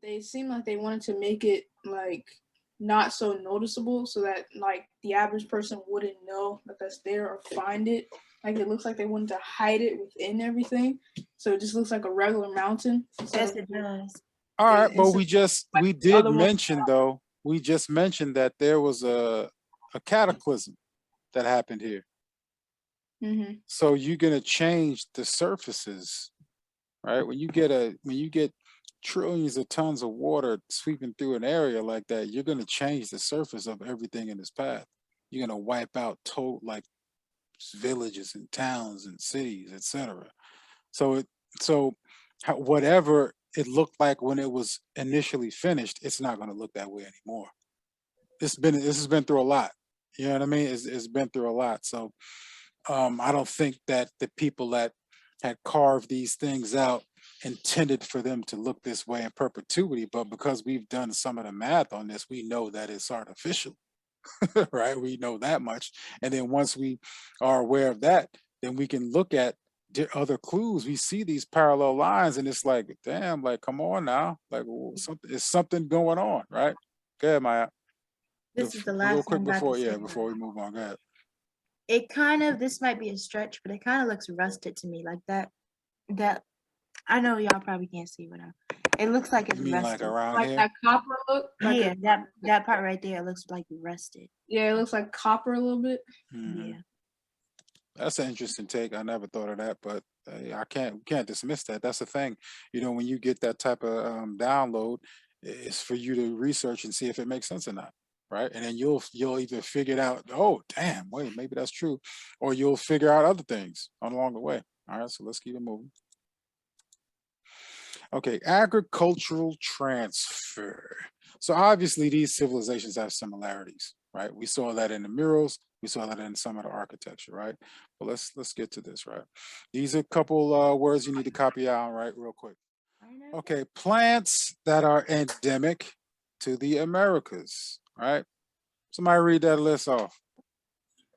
they seem like they wanted to make it like not so noticeable, so that like the average person wouldn't know that that's there or find it. Like it looks like they wanted to hide it within everything, so it just looks like a regular mountain instead Yes, of it does. All right, but instead like we the did other one. mention though, we just mentioned that there was a cataclysm that happened here. Mm-hmm. So you're gonna change the surfaces, right? When you get trillions of tons of water sweeping through an area like that, you're gonna change the surface of everything in its path. You're gonna wipe out total like villages and towns and cities, etc. So so whatever it looked like when it was initially finished, it's not going to look that way anymore. This has been through a lot. You know what I mean? It's been through a lot. So I don't think that the people that had carved these things out intended for them to look this way in perpetuity, but because we've done some of the math on this, we know that it's artificial. Right? We know that much. And then once we are aware of that, then we can look at other clues. We see these parallel lines, and it's like, damn, like, come on now, like, something is something going on, right? Go ahead, Maya. This is the Real last thing quick I'm about to before, say. yeah, before we move on, go ahead. It kind of, this might be a stretch, but it kind of looks rusted to me, like that. That I know y'all probably can't see, but it looks like it's You mean like rusted. around Like here? that copper look. Like Yeah, that part right there looks like rusted. yeah, it looks like copper a little bit. Mhm. Yeah. That's an interesting take. I never thought of that, but I can't dismiss that. That's the thing. You know, when you get that type of download, it's for you to research and see if it makes sense or not, right? And then you'll either figure it out. Oh, damn! Wait, maybe that's true, or you'll figure out other things along the way. All right, so let's keep it moving. Okay, agricultural transfer. So obviously these civilizations have similarities, right? We saw that in the murals, we saw that in some of the architecture, right? But let's get to this, right? These are a couple words you need to copy out, right, real quick. Okay, plants that are endemic to the Americas, right? Somebody read that list off.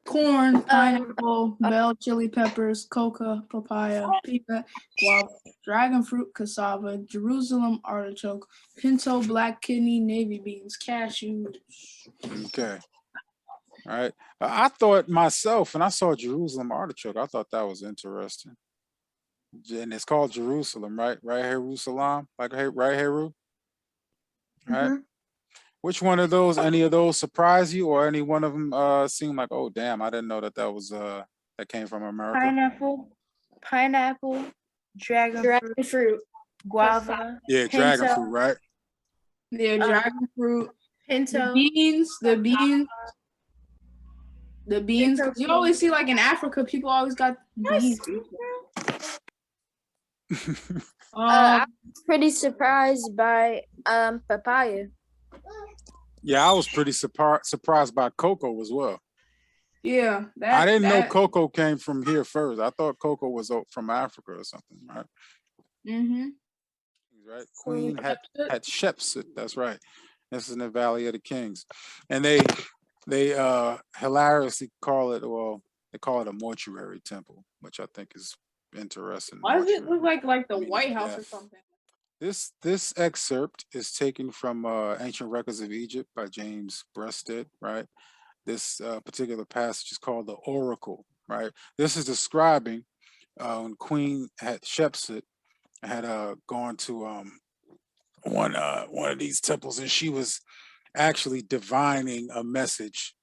Corn, pineapple, bell chili peppers, coca, papaya, peanut, guava, dragon fruit, cassava, Jerusalem artichoke, pinto, black kidney, navy beans, cashew. Okay. All right. I thought myself, when I saw Jerusalem artichoke, I thought that was interesting. And it's called Jerusalem, right? Right, Jerusalem, like right, Heru, right? Which one of those? Any of those surprise you, or any one of them seem like, oh damn, I didn't know that that was that came from America? Pineapple, dragon fruit, guava, Yeah, dragon fruit, right? Yeah, dragon fruit, pinto, the beans. Because you always see, like in Africa, people always got beans. I was pretty surprised by papaya. Yeah, I was pretty surprised by cocoa as well. Yeah, I didn't know cocoa came from here first. I thought cocoa was from Africa or something, right? Mm-hmm. Right, Queen Hatshepsut. That's right. This is in the Valley of the Kings, and they hilariously call it, well, they call it a mortuary temple, which I think is interesting. Why does it look like the White House or something? This excerpt is taken from Ancient Records of Egypt by James Breasted, right? This particular passage is called the Oracle, right? This is describing when Queen Hatshepsut had gone to one of these temples, and she was actually divining a message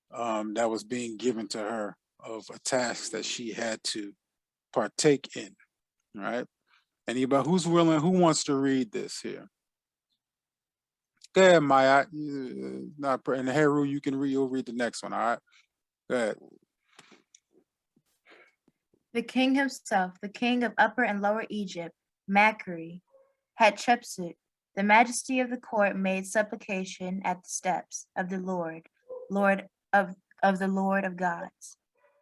that was being given to her of a task that she had to partake in, right? Anybody who's willing, who wants to read this here? Go ahead, Maya. Not and Heru, you can read. You'll read the next one. All right. Go ahead. The king himself, the king of Upper and Lower Egypt, Makri, Hatshepsut, the majesty of the court, made supplication at the steps of the Lord of the Lord of gods.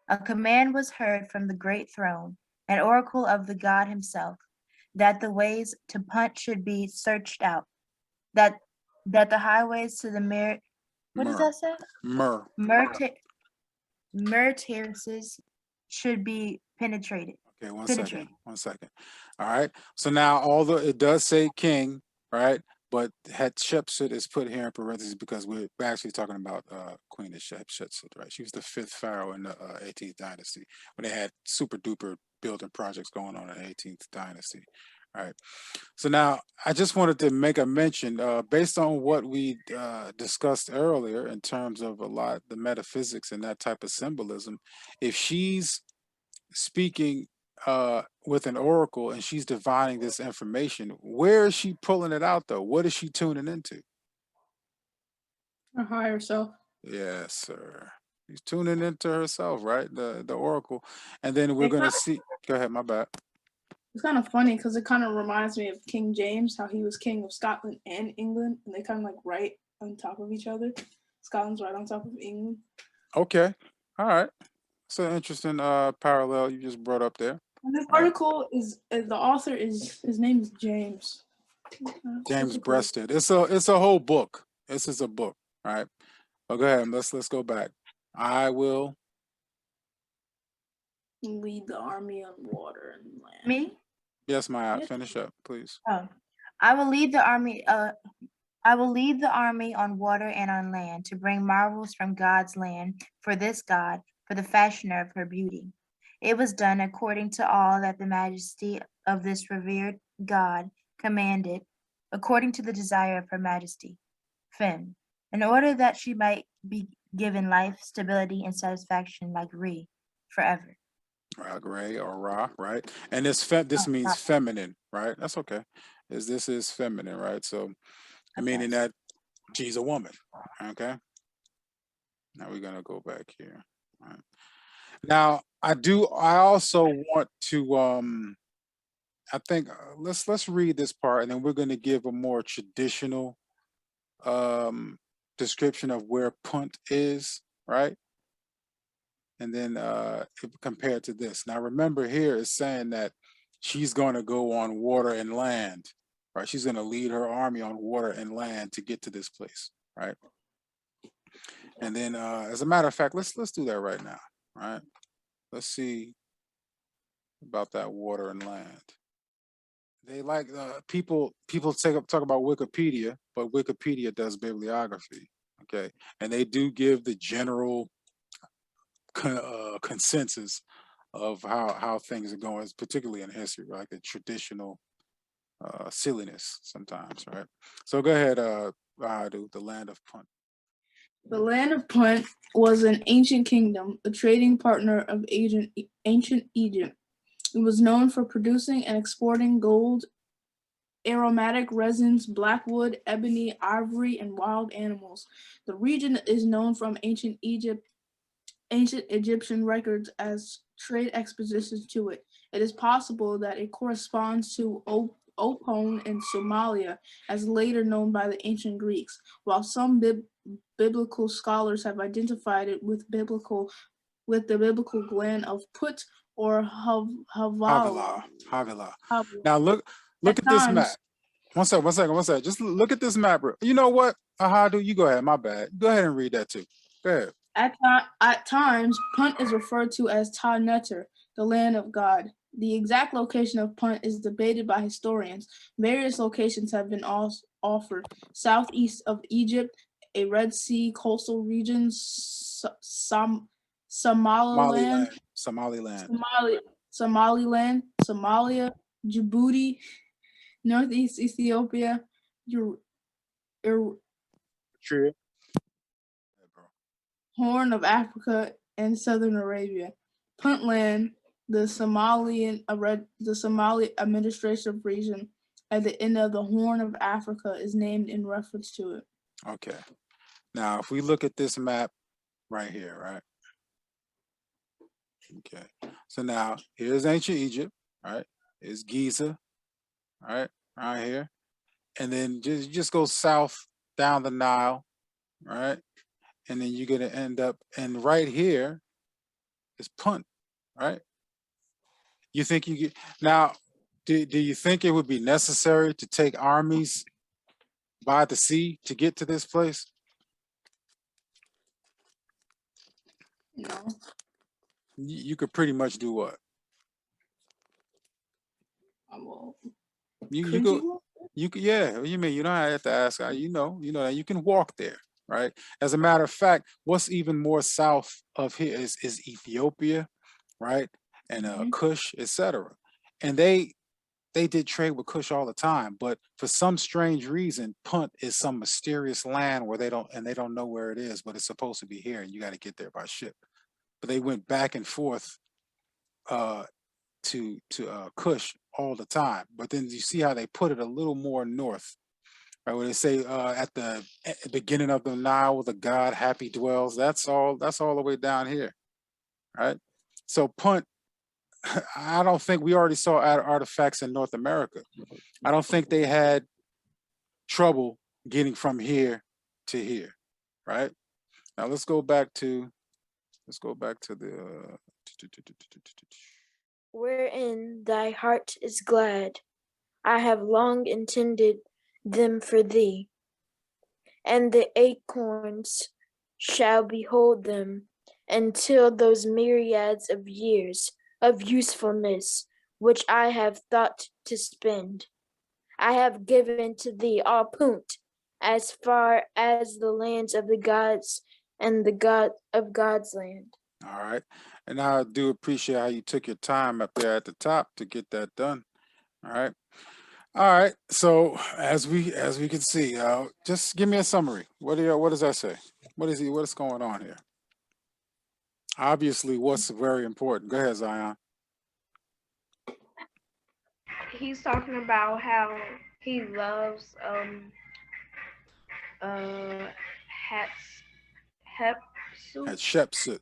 A command was heard from the great throne, an oracle of the god himself, that the ways to Punt should be searched out, that the highways to the what does that say? Myrrh terraces should be penetrated. Okay, one second. All right. So now it does say king, right? But Hatshepsut is put here in parentheses because we're actually talking about Queen Hatshepsut, right? She was the fifth pharaoh in the 18th dynasty when they had super duper building projects going on in the 18th dynasty, right? So now I just wanted to make a mention based on what we discussed earlier in terms of a lot the metaphysics and that type of symbolism. If she's speaking with an oracle and she's divining this information, where is she pulling it out though? What is she tuning into? Her higher self. Yes, sir. She's tuning into herself, right? The oracle. And then we're It gonna kinda, see, go ahead, my bad. it's kind of funny because it kind of reminds me of King James, how he was king of Scotland and England, and they kind of like right on top of each other. Scotland's right on top of England. Okay. All right. It's an interesting parallel you just brought up there. And this All right. article is the author is his name is James. James Breasted. It's a whole book. This is a book, right? Oh, go ahead. Let's go back. I will Lead the army on water and land. Me? Yes, Maya. Yes. Finish up, please. Oh, I will lead the army. I will lead the army on water and on land to bring marvels from God's land for this God, for the fashioner of her beauty. It was done according to all that the majesty of this revered God commanded, according to the desire of her majesty, Fem, in order that she might be given life, stability, and satisfaction like Re, forever. Gray or Ra, right? And this means feminine, right? That's okay. This is feminine, right? So meaning that she's a woman. Okay. Now we're gonna go back here. All right. Now I also want to I think let's read this part and then we're gonna give a more traditional description of where Punt is, right? And then compared to this. Now remember here is saying that she's going to go on water and land, right? She's going to lead her army on water and land to get to this place, right? And then as a matter of fact, let's do that right now, right? Let's see about that water and land. They like people talk about Wikipedia, but Wikipedia does bibliography, okay? And they do give the general consensus of how things are going, particularly in history, like the traditional silliness sometimes, right? So go ahead, Ahadu, the land of Punt. The land of Punt was an ancient kingdom, a trading partner of ancient Egypt. It was known for producing and exporting gold, aromatic resins, blackwood, ebony, ivory, and wild animals. The region is known from ancient Egyptian records as trade expeditions to it. It is possible that it corresponds to Opone in Somalia, as later known by the ancient Greeks, while some biblical scholars have identified it with the biblical land of Put or Havilah. Now look at this map. One second. Just look at this map. You know what, Ahadu, you go ahead. My bad. Go ahead and read that too. Go ahead. At times, Punt is referred to as Ta Neter, the land of God. The exact location of Punt is debated by historians. Various locations have been offered. Southeast of Egypt, a Red Sea coastal region, Somaliland, Somalia, Djibouti, Northeast Ethiopia, Horn of Africa, and Southern Arabia. Puntland, the Somali administrative region at the end of the Horn of Africa, is named in reference to it. Okay. Now, if we look at this map right here, right? Okay. So now here's ancient Egypt, right? Here's Giza, right? Right here. And then just go south down the Nile, right? And then you're gonna end up, and right here is Punt, right? You think you get now? Do you think it would be necessary to take armies by the sea to get to this place? No. You could pretty much do what? Well, You go. You can, yeah. What you mean? You don't have to ask. You know that you can walk there, right? As a matter of fact, what's even more south of here is Ethiopia, right? And Hmm. Kush, etc. And they did trade with Kush all the time, but for some strange reason, Punt is some mysterious land where they don't know where it is, but it's supposed to be here, and you got to get there by ship. But they went back and forth uh, to Kush all the time. But then you see how they put it a little more north, right? Where they say at the beginning of the Nile, where the god happy dwells. That's all. That's all the way down here, right? So Punt, I don't think we already saw artifacts in North America. I don't think they had trouble getting from here to here, right? Now let's go back to the Wherein thy heart is glad, I have long intended them for thee, and the acorns shall behold them until those myriads of years of usefulness which I have thought to spend. I have given to thee all Punt, as far as the lands of the gods and the God of God's land. all right. And I do appreciate how you took your time up there at the top to get that done. All right. All right. So as we can see, just give me a summary. What does that say? What is going on here? Obviously, what's very important. Go ahead, Zion. He's talking about how he loves uh Hats Hepsu Hatshepsut.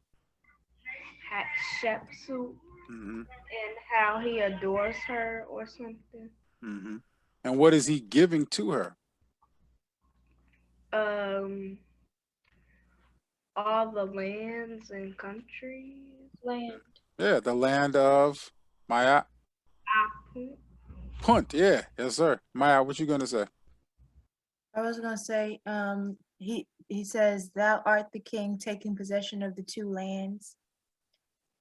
Hatshepsut Mm-hmm. and how he adores her or something. Mm-hmm. And what is he giving to her? Um all the lands and countries. Land. Yeah, the land of Maya Apu. Punt. Yeah, yes, sir. Maya, what you gonna say? I was gonna say, he says, "Thou art the king, taking possession of the two lands,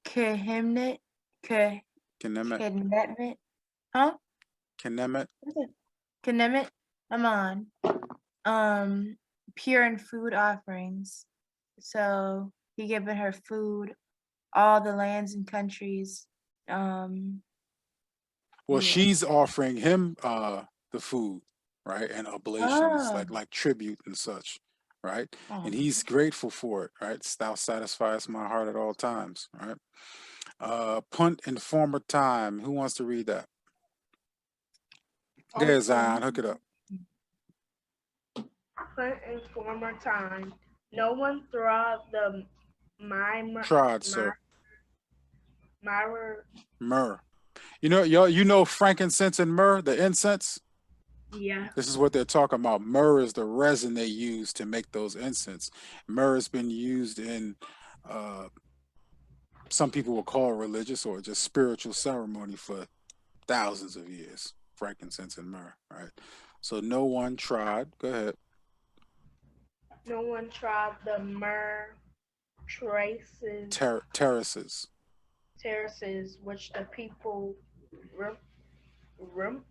Kehimnet, Kenemet. Kenemet, huh? Kenemet. What's it? Kenemet, Aman, pure in food offerings." So he given her food, all the lands and countries. Well, Yeah. she's offering him the food, right? And oblations, Oh, like tribute and such, right? And oh. he's grateful for it, right? Thou satisfies my heart at all times, right? Punt in former time. Who wants to read that? Go ahead, Okay. Zion, hook it up. But in former time, no one throughout the Myra, Trod, sir. Myra, Myrrh. You know frankincense and myrrh, the incense? yeah, This is what they're talking about. Myrrh is the resin they use to make those incense. Myrrh has been used in uh, some people will call it religious or just spiritual ceremony for thousands of years. Frankincense and myrrh, right? So no one tried. Go ahead. no one tried the myrrh traces Terraces. terraces which the people rum, rum,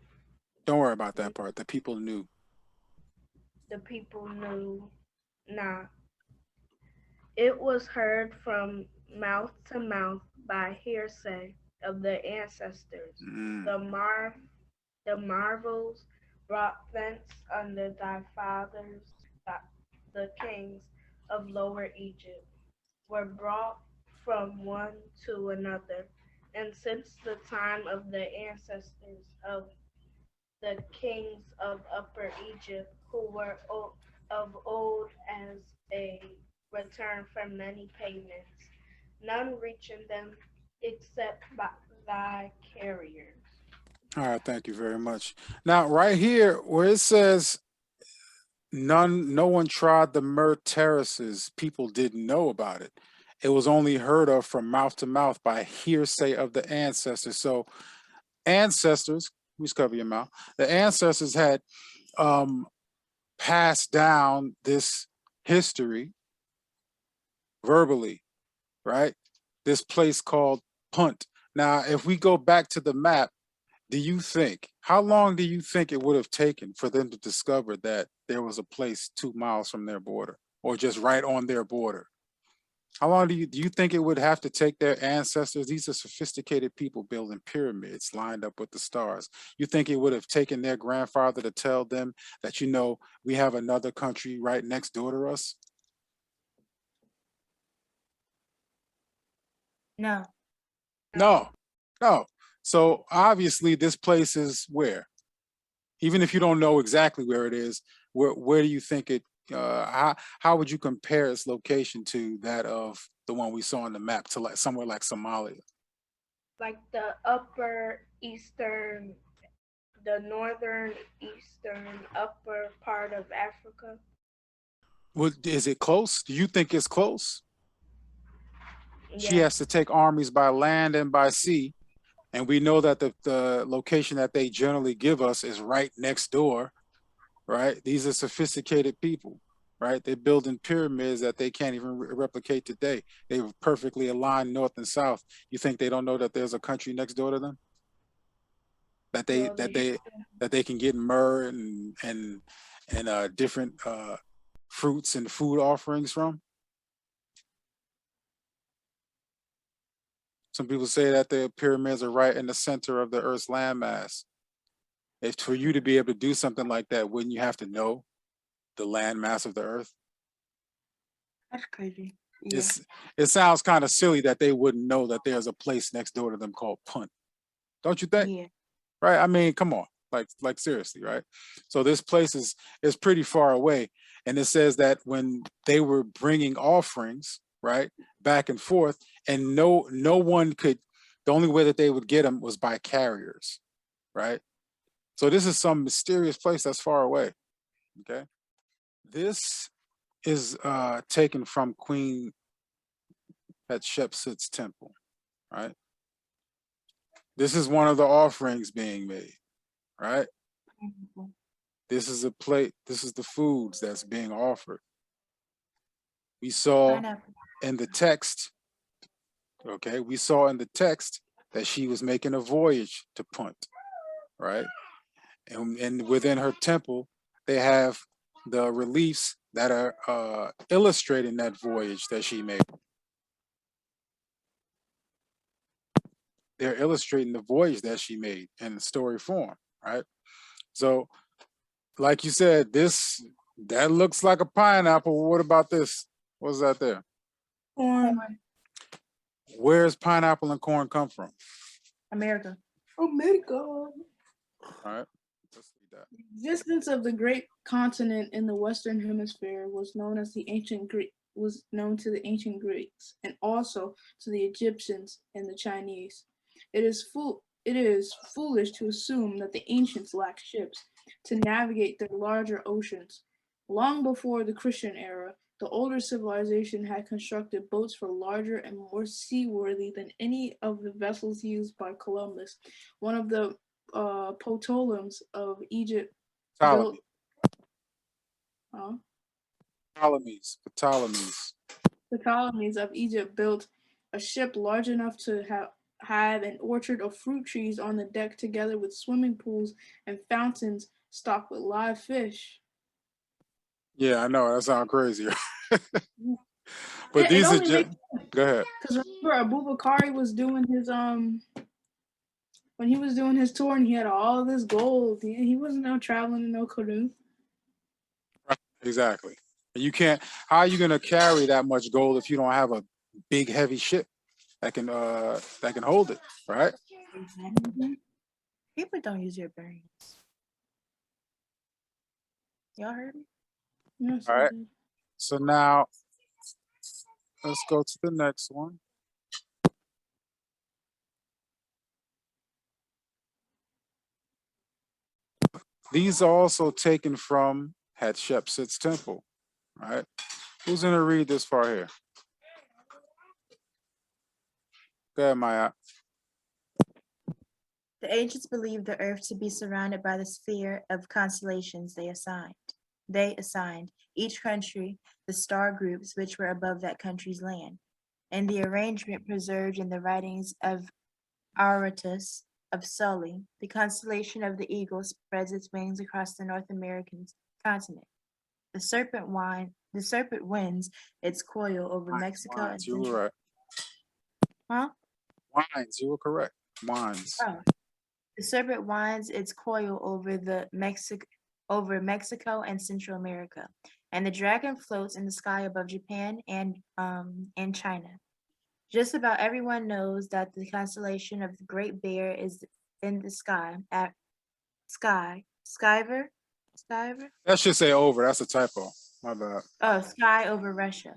Don't worry about that part. The people knew. the people knew not. It was heard from mouth to mouth by hearsay of the ancestors. Mm. The mar the marvels brought thence under thy fathers, the kings of Lower Egypt, were brought from one to another, and since the time of the ancestors of the kings of Upper Egypt, who were of old as a return for many payments, none reaching them except by thy carriers. All right, thank you very much. Now, right here where it says no one trod the myrrh terraces, people didn't know about it. It was only heard of from mouth to mouth by hearsay of the ancestors. So ancestors, please cover your mouth. The ancestors had passed down this history verbally, right? This place called Punt. Now, if we go back to the map, do you think How long do you think it would have taken for them to discover that there was a place 2 miles from their border or just right on their border? How long do you think it would have to take their ancestors? These are sophisticated people building pyramids lined up with the stars. You think it would have taken their grandfather to tell them that, we have another country right next door to us? No. No, no. So obviously this place is where? Even if you don't know exactly where it is, where do you think it, how would you compare its location to that of the one we saw on the map, to like somewhere like Somalia? Like the upper eastern, the northern eastern upper part of Africa. Is it close? Do you think it's close? She Yes. has to take armies by land and by sea. And we know that the location that they generally give us is right next door, right? These are sophisticated people, right? They're building pyramids that they can't even replicate today. They were perfectly aligned north and south. You think they don't know that there's a country next door to them? That they Well, that they they that they can get myrrh and different fruits and food offerings from? Some people say that the pyramids are right in the center of the Earth's landmass. If for you to be able to do something like that, wouldn't you have to know the landmass of the Earth? That's crazy. Yeah. It sounds kind of silly that they wouldn't know that there's a place next door to them called Punt. Don't you think? Yeah. Right? I mean, come on, like seriously, right? So this place is pretty far away, and it says that when they were bringing offerings, right, back and forth, and no one could. The only way that they would get them was by carriers, right? So this is some mysterious place that's far away. Okay, this is taken from Queen Hatshepsut's temple, right? This is one of the offerings being made, right? This is a plate. This is the foods that's being offered. We saw Pineapple. in the text, okay, we saw in the text that she was making a voyage to Punt, right? And within her temple, they have the reliefs that are illustrating that voyage that she made. They're illustrating the voyage that she made in story form, right? So, like you said, that looks like a pineapple. What about this? What's that there? Corn. Corn. Where's pineapple and corn come from? America. America. All right, let's see that. The existence of the great continent in the Western Hemisphere was known to the ancient Greeks and also to the Egyptians and the Chinese. It is foolish to assume that the ancients lacked ships to navigate the larger oceans. Long before the Christian era, the older civilization had constructed boats for larger and more seaworthy than any of the vessels used by Columbus. One of the Ptolemies of Egypt built Ptolemies. the Ptolemies of Egypt built a ship large enough to have an orchard of fruit trees on the deck, together with swimming pools and fountains stocked with live fish. Yeah, I know that sounds crazy, but It these are only just. makes Go ahead. because remember Abubakari was doing his when he was doing his tour and he had all of this gold. He wasn't out traveling in no canoe. Exactly. And you can't. How are you going to carry that much gold if you don't have a big, heavy ship that can hold it, right? Exactly. People don't use your brains. Y'all heard me? Yes, All I right. did. So now let's go to the next one. These are also taken from Hatshepsut's temple, right? Who's going to read this part here? Go ahead, Maya. The ancients believed the earth to be surrounded by the sphere of constellations they assigned each country the star groups which were above that country's land, and the arrangement preserved in the writings of Aratus of Sully, the constellation of the eagle spreads its wings across the North American continent. The serpent winds its coil over Mexico and Wines, you were Central. right. Huh? Wines, you were correct. Wines. Oh. The serpent winds its coil over Mexico and Central America, and the dragon floats in the sky above Japan and China. Just about everyone knows that the constellation of the Great Bear is in the sky at Skyver. That should say over. That's a typo. My bad. Sky over Russia.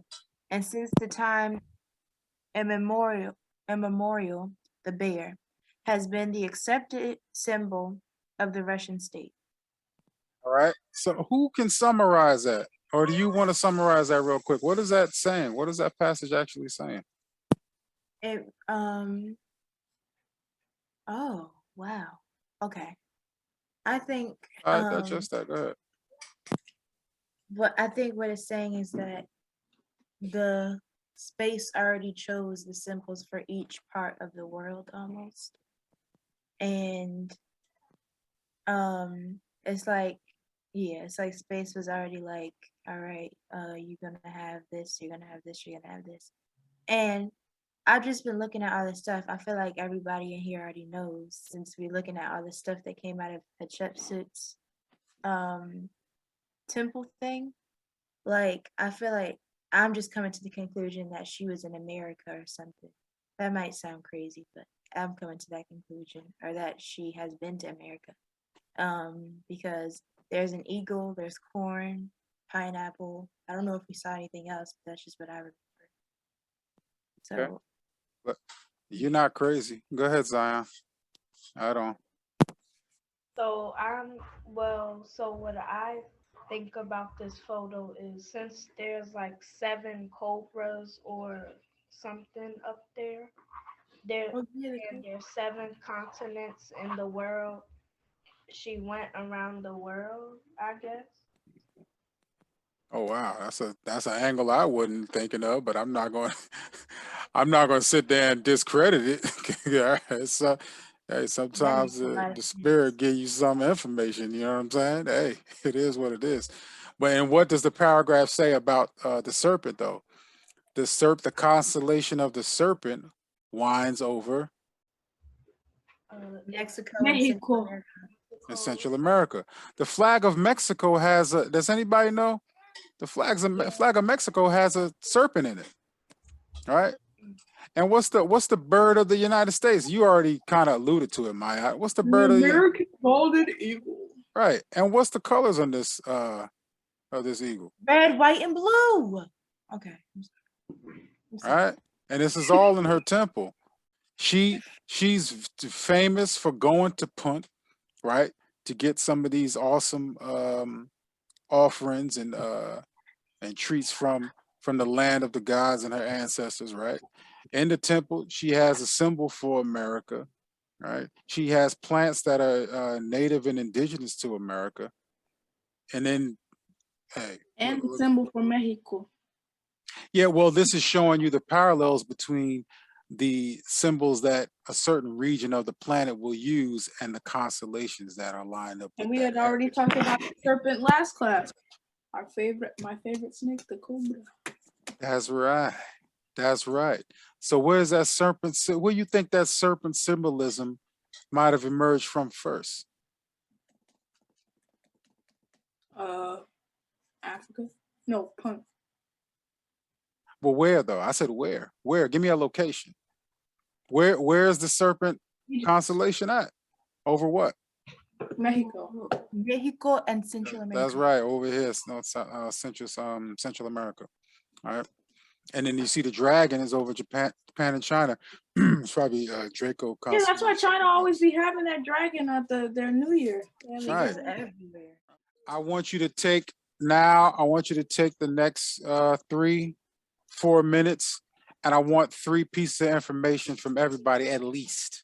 And since the time immemorial, the bear has been the accepted symbol of the Russian state. All right. So who can summarize that? Or do you want to summarize that real quick? What is that saying? What is that passage actually saying? It oh wow. Okay. I think All right, digest that. Go ahead. what I think what it's saying is that the space already chose the symbols for each part of the world almost. And it's like, yeah, it's like space was already like, all right, you're gonna have this, you're gonna have this, you're gonna have this. And I've just been looking at all this stuff. I feel like everybody in here already knows, since we're looking at all the stuff that came out of Hatshepsut's temple thing. Like, I feel like I'm just coming to the conclusion that she was in America or something. That might sound crazy, but I'm coming to that conclusion, or that she has been to America. Because there's an eagle, there's corn, pineapple. I don't know if we saw anything else, but that's just what I remember. So, Okay. But you're not crazy. Go ahead, Zion. I don't. So what I think about this photo is, since there's like 7 cobras or something up there, oh, yeah, and there's 7 continents in the world. She went around the world, I guess. Oh wow, that's an angle I wasn't thinking of, but I'm not going. I'm not going to sit there and discredit it. Yeah, it's, hey, that sometimes makes a lot of the sense. spirit give you some information. You know what I'm saying? Hey, it is what it is. But and what does the paragraph say about the serpent though? The constellation of the serpent winds over Mexico and Central Mexico. America. in Central America. The flag of Mexico has a. Does anybody know? The flag of Mexico has a serpent in it. All right. And what's the bird of the United States? You already kind of alluded to it, Maya. What's the The bird of the American balded eagle. right? And what's the colors on this of this eagle? Red, white, and blue. Okay. All right. And this is all in her temple. She's famous for going to Punt, right, to get some of these awesome offerings and treats from the land of the gods and her ancestors, right? In the temple, she has a symbol for America, right? She has plants that are native and indigenous to America, and then, hey, And the symbol for Mexico. yeah, well, this is showing you the parallels between the symbols that a certain region of the planet will use and the constellations that are lined up. And we had already talked about the serpent last class. My favorite snake, the cobra. That's right. That's right. So where's that serpent? Where you think that serpent symbolism might have emerged from first? Africa? No, Punt. Well, where though? I said where? Where? Give me a location. Where's the serpent constellation at? Over what? Mexico. Mexico and Central America. That's right. Over here, Central America. All right. And then you see the dragon is over Japan and China. It's probably Draco. Yeah, that's why China always be having that dragon at their New Year. That's right. Everywhere. I want you to take the next 3-4 minutes, and I want 3 pieces of information from everybody at least.